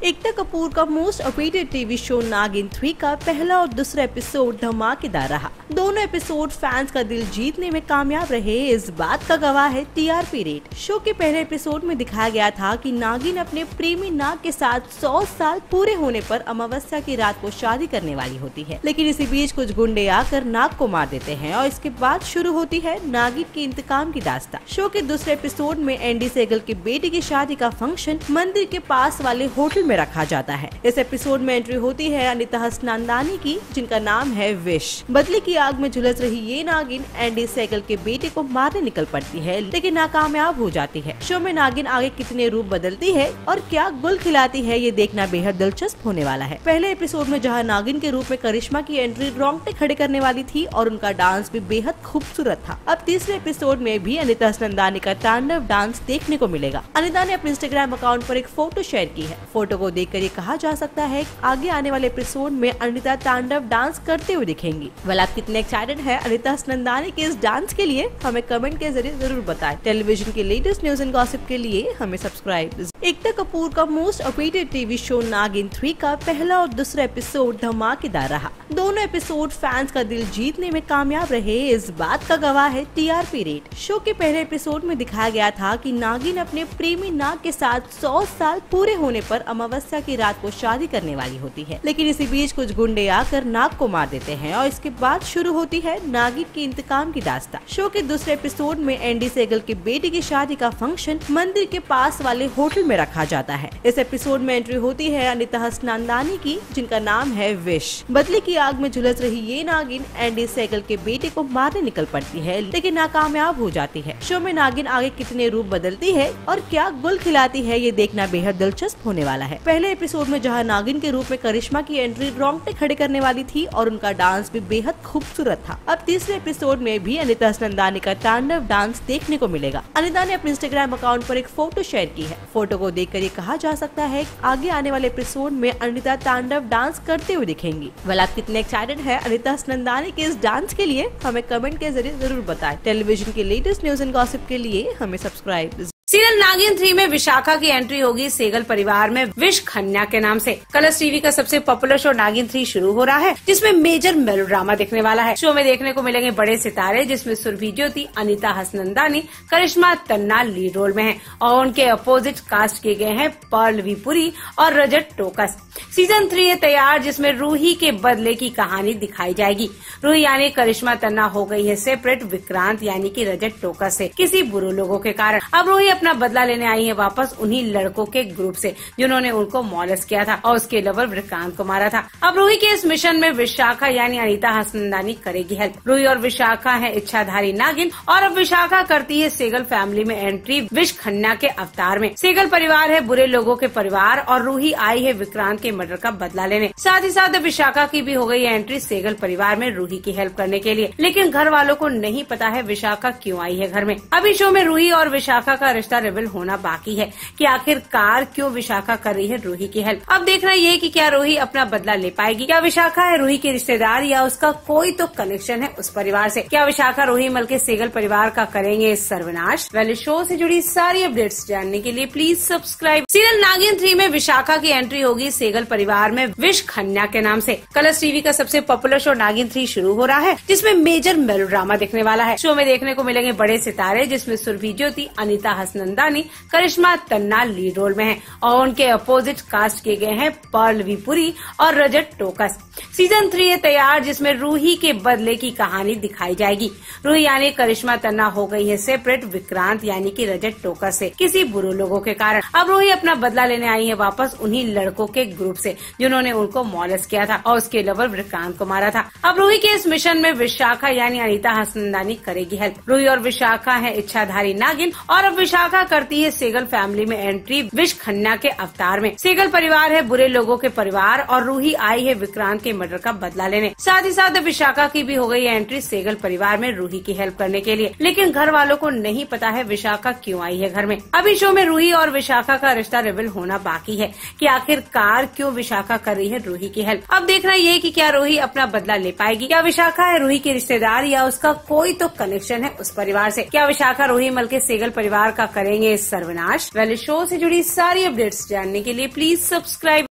एकता कपूर का most awaited TV show नागिन 3 का पहला और दूसरा एपिसोड धमाकेदार रहा। दोनों एपिसोड फैंस का दिल जीतने में कामयाब रहे, इस बात का गवाह है टीआरपी रेट। शो के पहले एपिसोड में दिखाया गया था कि नागिन अपने प्रेमी नाग के साथ 100 साल पूरे होने पर अमावस्या की रात को शादी करने वाली होती है, लेकिन इसी बीच कुछ गुंडे आकर नाग को मार देते हैं और इसके बाद शुरू होती है नागिन के इंतकाम की दास्तां। शो के दूसरे एपिसोड में एंडी सेगल के बेटे की शादी का फंक्शन मंदिर के पास वाले होटल में रखा जाता है। इस एपिसोड में एंट्री होती है अनीता हसनंदानी की, जिनका नाम है विश। बदले की आग में झुलस रही ये नागिन एंडी सेगल के बेटे को मारने निकल पड़ती है, लेकिन नाकामयाब हो जाती है। शो में नागिन आगे कितने रूप बदलती है और क्या गुल खिलाती है, ये देखना बेहद दिलचस्प होने वाला है। पहले एपिसोड में जहां नागिन के रूप में करिश्मा की एंट्री रोंगटे खड़े करने वाली थी और उनका डांस भी बेहद खूबसूरत था, अब तीसरे एपिसोड में भी अनीता हसनंदानी का तांडव डांस देखने को मिलेगा। अनीता ने अपने इंस्टाग्राम अकाउंट पर एक फोटो शेयर की है। फोटो को देखकर ये कहा जा सकता है कि आगे आने वाले एपिसोड में अनीता तांडव डांस करते हुए दिखेंगी। वेल, आप कितने एक्साइटेड है अनीता हसनंदानी के इस डांस के लिए, हमें कमेंट के जरिए जरूर बताएं। टेलीविजन के लेटेस्ट न्यूज एंड गॉसिप के लिए हमें सब्सक्राइब। एकता कपूर का मोस्ट अवेटेड टीवी शो नागिन 3 का पहला और दूसरा एपिसोड धमाकेदार रहा। दोनों एपिसोड फैंस का दिल जीतने में कामयाब रहे, इस बात का गवाह है टीआरपी रेट। शो के पहले एपिसोड में दिखाया गया था कि नागिन अपने प्रेमी नाग के साथ 100 साल पूरे होने पर अमावस्या की रात को शादी करने वाली होती है, लेकिन इसी बीच कुछ गुंडे आकर नाग को मार देते हैं और इसके बाद शुरू होती है नागिन के इंतकाम की दास्तां। शो के दूसरे एपिसोड में एंडी सेगल के बेटे की शादी का फंक्शन मंदिर के पास वाले होटल में रखा जाता है। इस एपिसोड में एंट्री होती है अनीता हसनंदानी की, जिनका नाम है विश। बदले की आग में झुलस रही ये नागिन एंडी सेगल के बेटे को मारने निकल पड़ती है, लेकिन नाकामयाब हो जाती है। शो में नागिन आगे कितने रूप बदलती है और क्या गुल खिलाती है, ये देखना बेहद दिलचस्प होने वाला है। पहले एपिसोड में जहां नागिन के रूप में करिश्मा की एंट्री रोंगटे खड़े करने वाली थी और उनका डांस भी बेहद खूबसूरत था, अब तीसरे एपिसोड में भी अनीता हसनंदानी का तांडव डांस देखने को मिलेगा। अनीता ने अपने इंस्टाग्राम अकाउंट पर एक फोटो शेयर की है। फोटो को देखकर ये कहा जा सकता है कि आगे आने वाले एपिसोड में अनीता तांडव डांस करते हुए दिखेंगी। वेल, आप कितने एक्साइटेड है अनीता हसनंदानी के इस डांस के लिए, हमें कमेंट के जरिए जरूर बताएं। टेलीविजन के लेटेस्ट न्यूज एंड गॉसिप के लिए हमें सब्सक्राइब। सीरियल नागिन 3 में विशाखा की एंट्री होगी सेगल परिवार में विश खन्ना के नाम से। कलर्स टीवी का सबसे पॉपुलर शो नागिन 3 शुरू हो रहा है, जिसमें मेजर मेलोड्रामा दिखने वाला है। शो में देखने को मिलेंगे बड़े सितारे, जिसमें सुरभि ज्योति, अनीता हसनंदानी, करिश्मा तन्ना लीड रोल में हैं और उनके अपोजिट कास्ट किए गए हैं पर्ल विपुरी और रजत टोकस। सीजन 3 है तैयार, जिसमें रूही के बदले की कहानी दिखाई जाएगी। रूही यानी करिश्मा तन्ना हो गई है सेपरेट विक्रांत यानी कि रजत टोकस से किसी बुरे लोगों के कारण। अब रूही अपना बदला लेने आई है वापस उन्हीं लड़कों के ग्रुप से जिन्होंने उनको मॉलेस्ट किया था और उसके लवर विक्रांत को मारा था। अब रूही के इस मिशन में विशाखा यानी अनीता हसनंदानी करेगी हेल्प। रूही और विशाखा है इच्छाधारी नागिन और अब विशाखा करती है सेगल फैमिली में एंट्री विश खन्ना के अवतार में। सेगल परिवार है बुरे लोगों के परिवार और रूही आई है विक्रांत के मर्डर का बदला लेने। साथ ही साथ विशाखा की भी हो गई एंट्री सेगल परिवार में रूही की हेल्प करने के लिए, लेकिन घर वालों को नहीं पता है विशाखा क्यों आई है घर में। अभी शो में रूही और विशाखा का रिश्ता रिवील होना बाकी है कि आखिरकार क्यों विशाखा कर रही है रूही की हेल्प। अब देखना ये कि क्या रूही अपना बदला ले पाएगी, क्या विशाखा है रूही की रिश्तेदार या उसका कोई तो कनेक्शन है उस परिवार से। क्या विशाखा रूही मल के सेगल परिवार का करेंगे सर्वनाश। वेल, शो से जुड़ी सारी अपडेट्स जानने के लिए प्लीज सब्सक्राइब। सीरियल नागिन 3 में विशाखा की एंट्री होगी सेगल परिवार में विश खन्ना के नाम से। कलर्स टीवी का सबसे पॉपुलर शो नागिन 3 शुरू हो रहा है, जिसमें मेजर मेलोड्रामा दिखने वाला है। शो में देखने को मिलेंगे बड़े सितारे, जिसमें सुरभि ज्योति, अनीता हसनंदानी, करिश्मा तन्ना लीड रोल में हैं और उनके अपोजिट कास्ट किए गए हैं पर्ल विपुरी और रजत टोकस। सीजन 3 है तैयार, जिसमें रूही के बदले की कहानी दिखाई जाएगी। रूही यानी करिश्मा तन्ना हो गई है सेपरेट विक्रांत यानी कि रजत टोकस से किसी बुरे लोगों के कारण। अब रूही अपना बदला लेने आई है वापस उन्हीं लड़कों के ग्रुप से जिन्होंने उनको मॉलेस्ट किया था और उसके लवर विक्रांत को मारा था। अब रूही के इस मिशन में विशाखा यानी अनीता हसनंदानी करेगी हेल्प। रूही और विशाखा है इच्छाधारी नागिन और अब विशाखा करती है सेगल फैमिली में एंट्री विश खन्ना के अवतार में। सेगल परिवार है बुरे लोगों के परिवार और रूही आई है विक्रांत के मर्डर का बदला लेने। साथ ही साथ विशाखा की भी हो गई एंट्री सेगल परिवार में रूही की हेल्प करने के लिए, लेकिन घर वालों को नहीं पता है विशाखा क्यों आई है घर में। अभी शो में रूही और विशाखा का रिश्ता रिवील होना बाकी है कि आखिरकार क्यों विशाखा कर रही है रूही की हेल्प। अब देखना ये कि क्या रूही अपना बदला ले पाएगी, क्या विशाखा है रूही की रिश्तेदार या उसका कोई तो कनेक्शन है उस परिवार से। क्या विशाखा रूही मल के सेगल परिवार का करेंगे सर्वनाश। शो से जुड़ी सारी अपडेट्स जानने के लिए प्लीज सब्सक्राइब